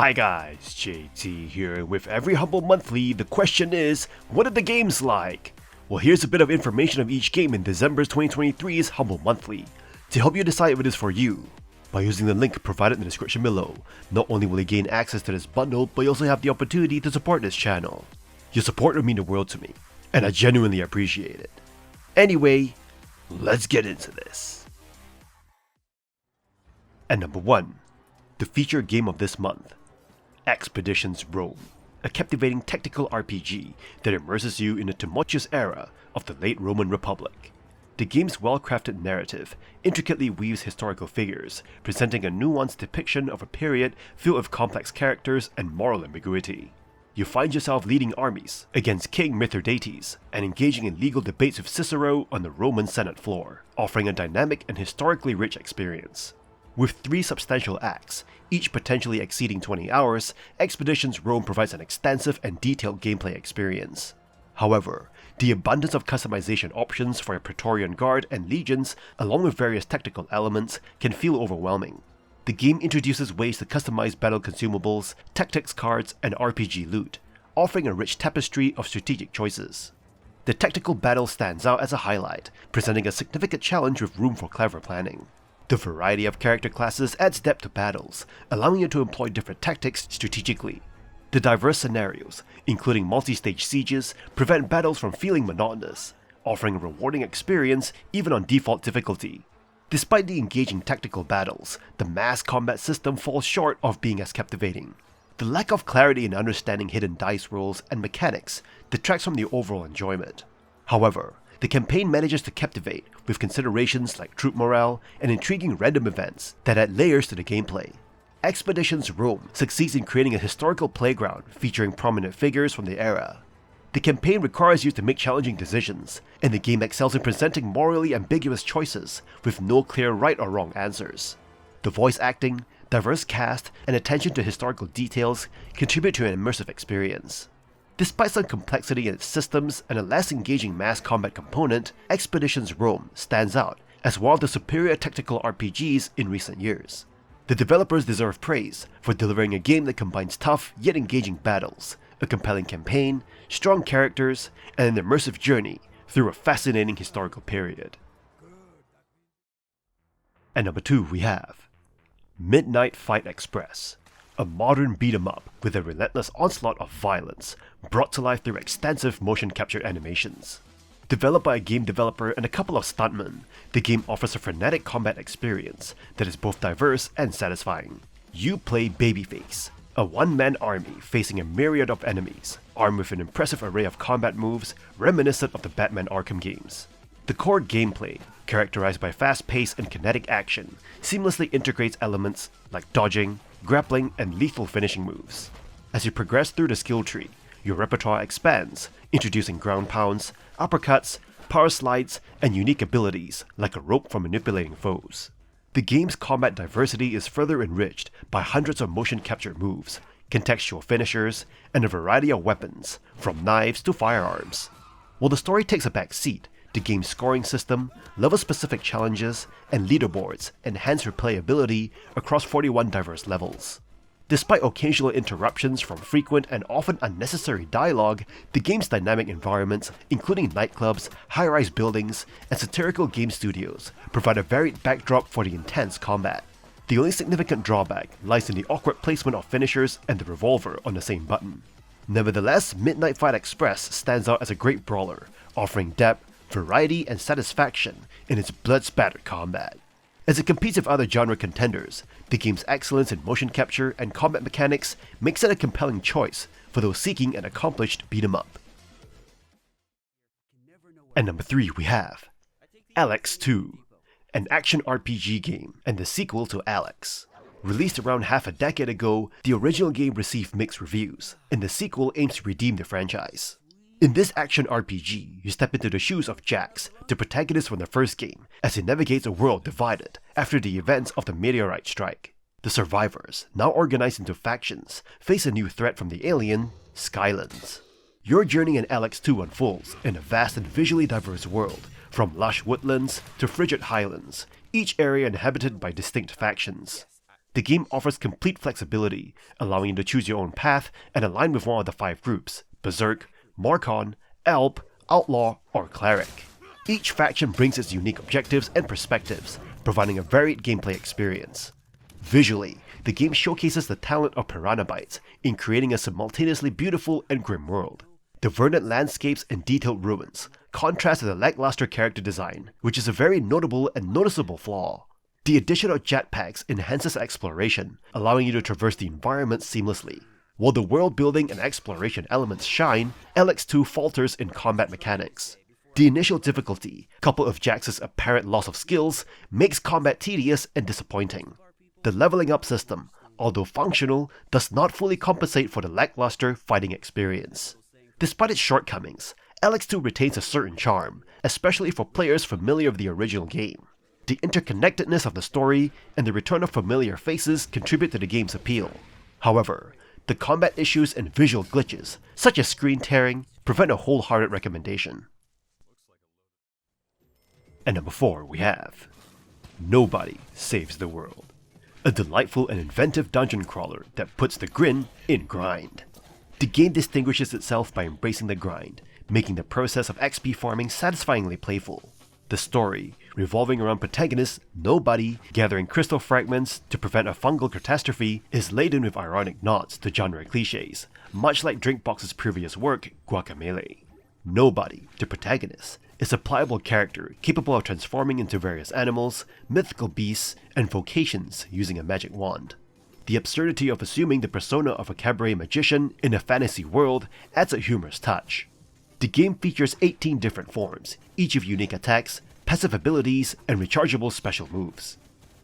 Hi guys, JT here, and with every Humble Monthly, the question is, what are the games like? Well, here's a bit of information of each game in December's 2023's Humble Monthly, to help you decide if it is for you. By using the link provided in the description below, not only will you gain access to this bundle, but you also have the opportunity to support this channel. Your support would mean the world to me, and I genuinely appreciate it. Anyway, let's get into this. And number 1, the featured game of this month, Expeditions Rome, a captivating tactical RPG that immerses you in the tumultuous era of the late Roman Republic. The game's well-crafted narrative intricately weaves historical figures, presenting a nuanced depiction of a period filled with complex characters and moral ambiguity. You find yourself leading armies against King Mithridates and engaging in legal debates with Cicero on the Roman Senate floor, offering a dynamic and historically rich experience. With 3 substantial acts, each potentially exceeding 20 hours, Expeditions Rome provides an extensive and detailed gameplay experience. However, the abundance of customization options for your Praetorian Guard and legions, along with various tactical elements, can feel overwhelming. The game introduces ways to customize battle consumables, tactics cards, and RPG loot, offering a rich tapestry of strategic choices. The tactical battle stands out as a highlight, presenting a significant challenge with room for clever planning. The variety of character classes adds depth to battles, allowing you to employ different tactics strategically. The diverse scenarios, including multi-stage sieges, prevent battles from feeling monotonous, offering a rewarding experience even on default difficulty. Despite the engaging tactical battles, the mass combat system falls short of being as captivating. The lack of clarity in understanding hidden dice rolls and mechanics detracts from the overall enjoyment. However, the campaign manages to captivate with considerations like troop morale and intriguing random events that add layers to the gameplay. Expeditions Rome succeeds in creating a historical playground featuring prominent figures from the era. The campaign requires you to make challenging decisions, and the game excels in presenting morally ambiguous choices with no clear right or wrong answers. The voice acting, diverse cast, and attention to historical details contribute to an immersive experience. Despite some complexity in its systems and a less engaging mass combat component, Expeditions Rome stands out as one of the superior tactical RPGs in recent years. The developers deserve praise for delivering a game that combines tough yet engaging battles, a compelling campaign, strong characters, and an immersive journey through a fascinating historical period. And number 2 we have Midnight Fight Express, a modern beat-em-up with a relentless onslaught of violence, brought to life through extensive motion capture animations. Developed by a game developer and a couple of stuntmen, the game offers a frenetic combat experience that is both diverse and satisfying. You play Babyface, a one-man army facing a myriad of enemies, armed with an impressive array of combat moves reminiscent of the Batman Arkham games. The core gameplay, characterized by fast-paced and kinetic action, seamlessly integrates elements like dodging, grappling, and lethal finishing moves. As you progress through the skill tree, your repertoire expands, introducing ground pounds, uppercuts, power slides, and unique abilities like a rope for manipulating foes. The game's combat diversity is further enriched by hundreds of motion capture moves, contextual finishers, and a variety of weapons, from knives to firearms. While the story takes a back seat, the game's scoring system, level-specific challenges, and leaderboards enhance replayability across 41 diverse levels. Despite occasional interruptions from frequent and often unnecessary dialogue, the game's dynamic environments, including nightclubs, high-rise buildings, and satirical game studios, provide a varied backdrop for the intense combat. The only significant drawback lies in the awkward placement of finishers and the revolver on the same button. Nevertheless, Midnight Fight Express stands out as a great brawler, offering depth, variety, and satisfaction in its blood-spattered combat. As it competes with other genre contenders, the game's excellence in motion capture and combat mechanics makes it a compelling choice for those seeking an accomplished beat-em-up. And number 3 we have ELEX 2, an action RPG game and the sequel to ELEX. Released around half a decade ago, the original game received mixed reviews, and the sequel aims to redeem the franchise. In this action RPG, you step into the shoes of Jax, the protagonist from the first game, as he navigates a world divided after the events of the meteorite strike. The survivors, now organized into factions, face a new threat from the alien, Skylands. Your journey in ELEX 2 unfolds in a vast and visually diverse world, from lush woodlands to frigid highlands, each area inhabited by distinct factions. The game offers complete flexibility, allowing you to choose your own path and align with one of the 5 groups: Berserk, Morcon, Alp, Outlaw, or Cleric. Each faction brings its unique objectives and perspectives, providing a varied gameplay experience. Visually, the game showcases the talent of Piranha Bytes in creating a simultaneously beautiful and grim world. The verdant landscapes and detailed ruins contrast to the lackluster character design, which is a very notable and noticeable flaw. The addition of jetpacks enhances exploration, allowing you to traverse the environment seamlessly. While the world building and exploration elements shine, ELEX 2 falters in combat mechanics. The initial difficulty, coupled with Jax's apparent loss of skills, makes combat tedious and disappointing. The leveling up system, although functional, does not fully compensate for the lackluster fighting experience. Despite its shortcomings, ELEX 2 retains a certain charm, especially for players familiar with the original game. The interconnectedness of the story and the return of familiar faces contribute to the game's appeal. However, the combat issues and visual glitches, such as screen tearing, prevent a wholehearted recommendation. And number 4 we have Nobody Saves the World. A delightful and inventive dungeon crawler that puts the grin in grind. The game distinguishes itself by embracing the grind, making the process of XP farming satisfyingly playful. The story, revolving around protagonist Nobody gathering crystal fragments to prevent a fungal catastrophe, is laden with ironic nods to genre cliches, much like Drinkbox's previous work, Guacamelee. Nobody, the protagonist, is a pliable character capable of transforming into various animals, mythical beasts, and vocations using a magic wand. The absurdity of assuming the persona of a cabaret magician in a fantasy world adds a humorous touch. The game features 18 different forms, each with unique attacks, passive abilities, and rechargeable special moves.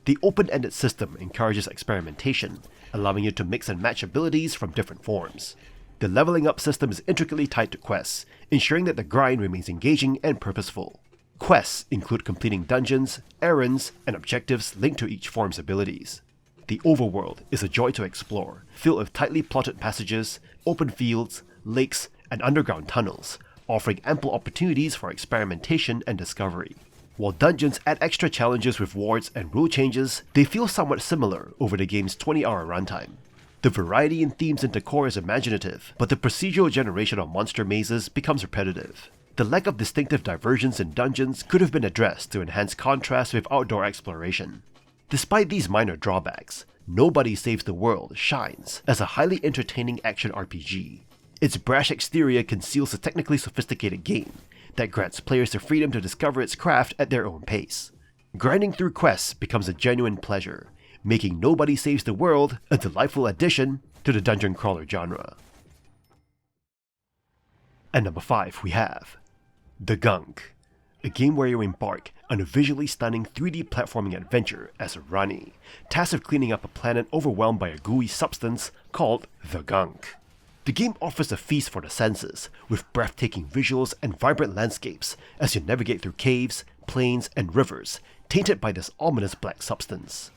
The open-ended system encourages experimentation, allowing you to mix and match abilities from different forms. The leveling up system is intricately tied to quests, ensuring that the grind remains engaging and purposeful. Quests include completing dungeons, errands, and objectives linked to each form's abilities. The overworld is a joy to explore, filled with tightly plotted passages, open fields, lakes, and underground tunnels, offering ample opportunities for experimentation and discovery. While dungeons add extra challenges with wards and rule changes, they feel somewhat similar over the game's 20-hour runtime. The variety in themes and decor is imaginative, but the procedural generation of monster mazes becomes repetitive. The lack of distinctive diversions in dungeons could have been addressed to enhance contrast with outdoor exploration. Despite these minor drawbacks, Nobody Saves the World shines as a highly entertaining action RPG. Its brash exterior conceals a technically sophisticated game that grants players the freedom to discover its craft at their own pace. Grinding through quests becomes a genuine pleasure, making Nobody Saves the World a delightful addition to the dungeon crawler genre. And number 5 we have The Gunk, a game where you embark on a visually stunning 3D platforming adventure as a Rani, tasked with cleaning up a planet overwhelmed by a gooey substance called the Gunk. The game offers a feast for the senses, with breathtaking visuals and vibrant landscapes as you navigate through caves, plains, and rivers tainted by this ominous black substance.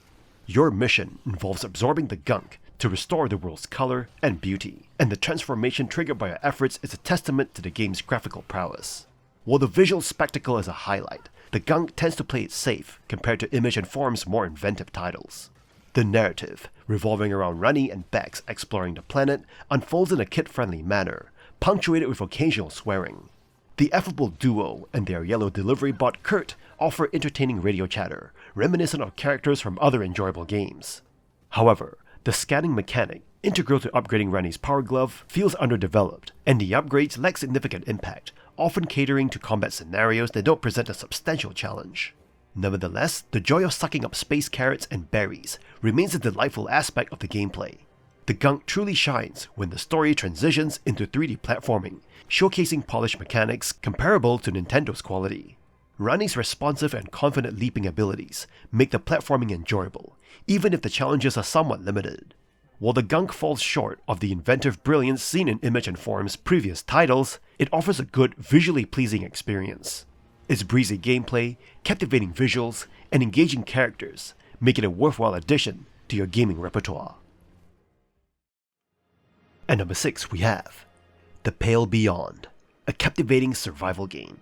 Your mission involves absorbing the Gunk to restore the world's color and beauty, and the transformation triggered by your efforts is a testament to the game's graphical prowess. While the visual spectacle is a highlight, the Gunk tends to play it safe compared to Image and Form's more inventive titles. The narrative, revolving around Rani and Bex exploring the planet, unfolds in a kid-friendly manner, punctuated with occasional swearing. The affable duo and their yellow delivery bot Kurt offer entertaining radio chatter, reminiscent of characters from other enjoyable games. However, the scanning mechanic, integral to upgrading Rani's power glove, feels underdeveloped, and the upgrades lack significant impact, often catering to combat scenarios that don't present a substantial challenge. Nevertheless, the joy of sucking up space carrots and berries remains a delightful aspect of the gameplay. The Gunk truly shines when the story transitions into 3D platforming, showcasing polished mechanics comparable to Nintendo's quality. Rani's responsive and confident leaping abilities make the platforming enjoyable, even if the challenges are somewhat limited. While the Gunk falls short of the inventive brilliance seen in Image and Form's previous titles, it offers a good, visually pleasing experience. Its breezy gameplay, captivating visuals, and engaging characters make it a worthwhile addition to your gaming repertoire. And number 6 we have The Pale Beyond, a captivating survival game.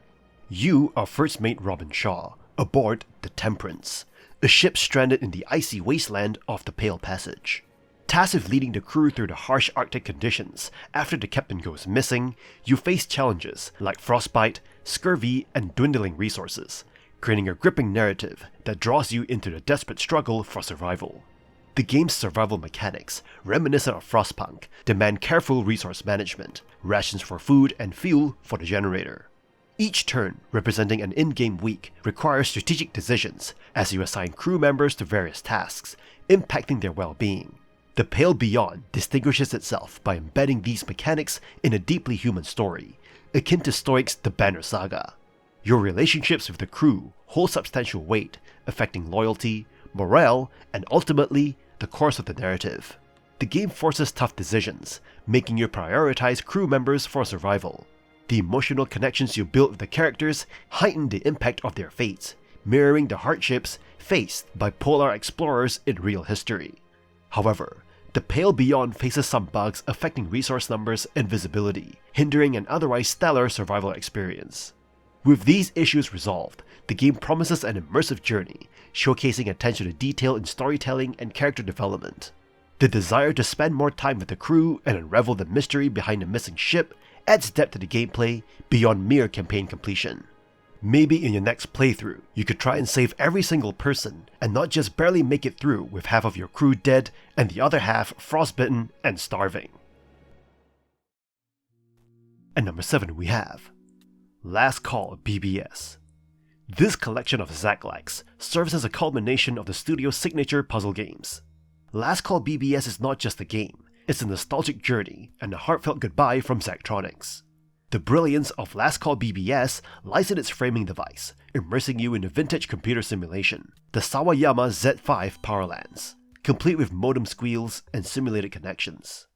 You are First Mate Robin Shaw, aboard the Temperance, a ship stranded in the icy wasteland of the Pale Passage. Tasked with leading the crew through the harsh Arctic conditions after the captain goes missing, you face challenges like frostbite, scurvy, and dwindling resources, creating a gripping narrative that draws you into the desperate struggle for survival. The game's survival mechanics, reminiscent of Frostpunk, demand careful resource management, rations for food and fuel for the generator. Each turn, representing an in-game week, requires strategic decisions as you assign crew members to various tasks, impacting their well-being. The Pale Beyond distinguishes itself by embedding these mechanics in a deeply human story, akin to Stoic's The Banner Saga. Your relationships with the crew hold substantial weight, affecting loyalty, morale, and ultimately, the course of the narrative. The game forces tough decisions, making you prioritize crew members for survival. The emotional connections you build with the characters heighten the impact of their fates, mirroring the hardships faced by polar explorers in real history. However, the Pale Beyond faces some bugs affecting resource numbers and visibility, hindering an otherwise stellar survival experience. With these issues resolved, the game promises an immersive journey, showcasing attention to detail in storytelling and character development. The desire to spend more time with the crew and unravel the mystery behind the missing ship adds depth to the gameplay beyond mere campaign completion. Maybe in your next playthrough, you could try and save every single person and not just barely make it through with half of your crew dead and the other half frostbitten and starving. And number 7 we have Last Call BBS. This collection of Zack-likes serves as a culmination of the studio's signature puzzle games. Last Call BBS is not just a game, it's a nostalgic journey and a heartfelt goodbye from Zachtronics. The brilliance of Last Call BBS lies in its framing device, immersing you in a vintage computer simulation, the Sawayama Z5 Powerlands, complete with modem squeals and simulated connections.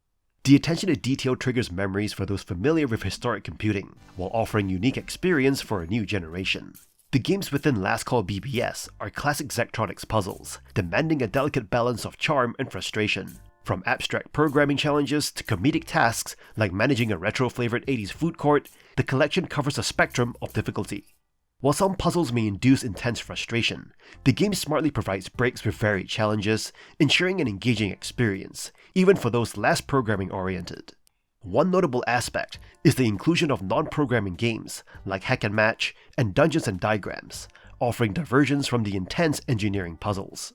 The attention to detail triggers memories for those familiar with historic computing, while offering unique experience for a new generation. The games within Last Call BBS are classic Zachtronics puzzles, demanding a delicate balance of charm and frustration. From abstract programming challenges to comedic tasks like managing a retro-flavored 80s food court, the collection covers a spectrum of difficulty. While some puzzles may induce intense frustration, the game smartly provides breaks with varied challenges, ensuring an engaging experience, even for those less programming-oriented. One notable aspect is the inclusion of non-programming games like Hack and Match and Dungeons and Diagrams, offering diversions from the intense engineering puzzles.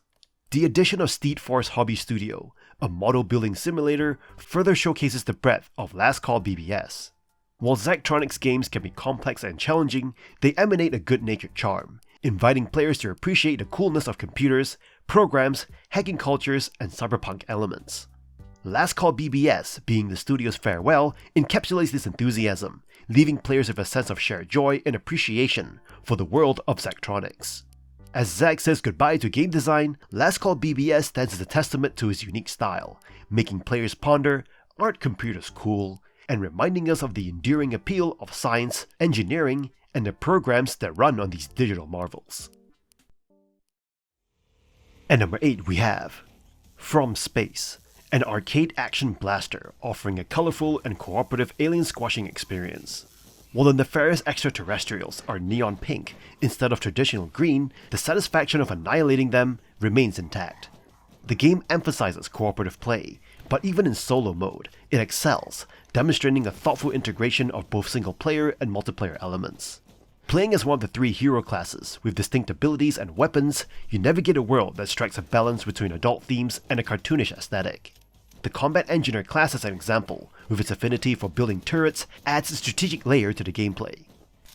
The addition of Steed Force Hobby Studio, a model building simulator, further showcases the breadth of Last Call BBS. While Zachtronics games can be complex and challenging, they emanate a good-natured charm, inviting players to appreciate the coolness of computers, programs, hacking cultures, and cyberpunk elements. Last Call BBS, being the studio's farewell, encapsulates this enthusiasm, leaving players with a sense of shared joy and appreciation for the world of Zachtronics. As Zack says goodbye to game design, Last Call BBS stands as a testament to his unique style, making players ponder, aren't computers cool, and reminding us of the enduring appeal of science, engineering, and the programs that run on these digital marvels. And number 8 we have From Space, an arcade action blaster offering a colorful and cooperative alien squashing experience. While the nefarious extraterrestrials are neon pink instead of traditional green, the satisfaction of annihilating them remains intact. The game emphasizes cooperative play, but even in solo mode, it excels, demonstrating a thoughtful integration of both single-player and multiplayer elements. Playing as one of the 3 hero classes with distinct abilities and weapons, you navigate a world that strikes a balance between adult themes and a cartoonish aesthetic. The Combat Engineer class, as an example, with its affinity for building turrets, adds a strategic layer to the gameplay.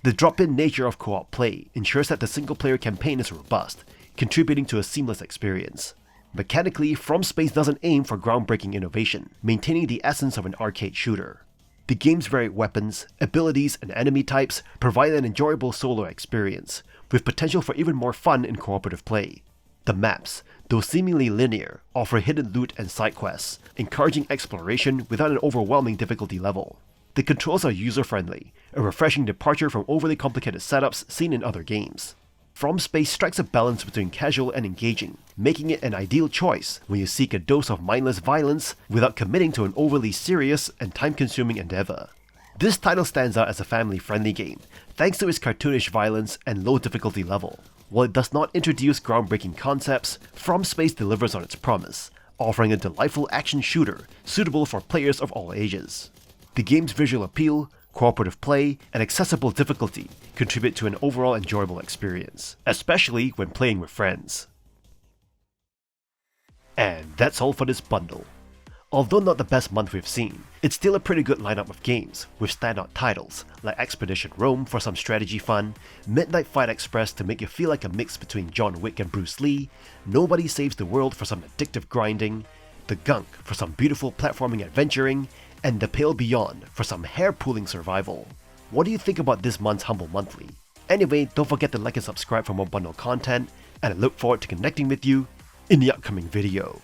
The drop-in nature of co-op play ensures that the single-player campaign is robust, contributing to a seamless experience. Mechanically, From Space doesn't aim for groundbreaking innovation, maintaining the essence of an arcade shooter. The game's varied weapons, abilities, and enemy types provide an enjoyable solo experience, with potential for even more fun in cooperative play. The maps, though seemingly linear, offer hidden loot and side quests, encouraging exploration without an overwhelming difficulty level. The controls are user-friendly, a refreshing departure from overly complicated setups seen in other games. From Space strikes a balance between casual and engaging, making it an ideal choice when you seek a dose of mindless violence without committing to an overly serious and time-consuming endeavor. This title stands out as a family-friendly game, thanks to its cartoonish violence and low difficulty level. While it does not introduce groundbreaking concepts, From Space delivers on its promise, offering a delightful action shooter suitable for players of all ages. The game's visual appeal, cooperative play, and accessible difficulty contribute to an overall enjoyable experience, especially when playing with friends. And that's all for this bundle. Although not the best month we've seen, it's still a pretty good lineup of games, with standout titles like Expedition Rome for some strategy fun, Midnight Fight Express to make you feel like a mix between John Wick and Bruce Lee, Nobody Saves the World for some addictive grinding, The Gunk for some beautiful platforming adventuring, and The Pale Beyond for some hair-pulling survival. What do you think about this month's Humble Monthly? Anyway, don't forget to like and subscribe for more bundle content, and I look forward to connecting with you in the upcoming video.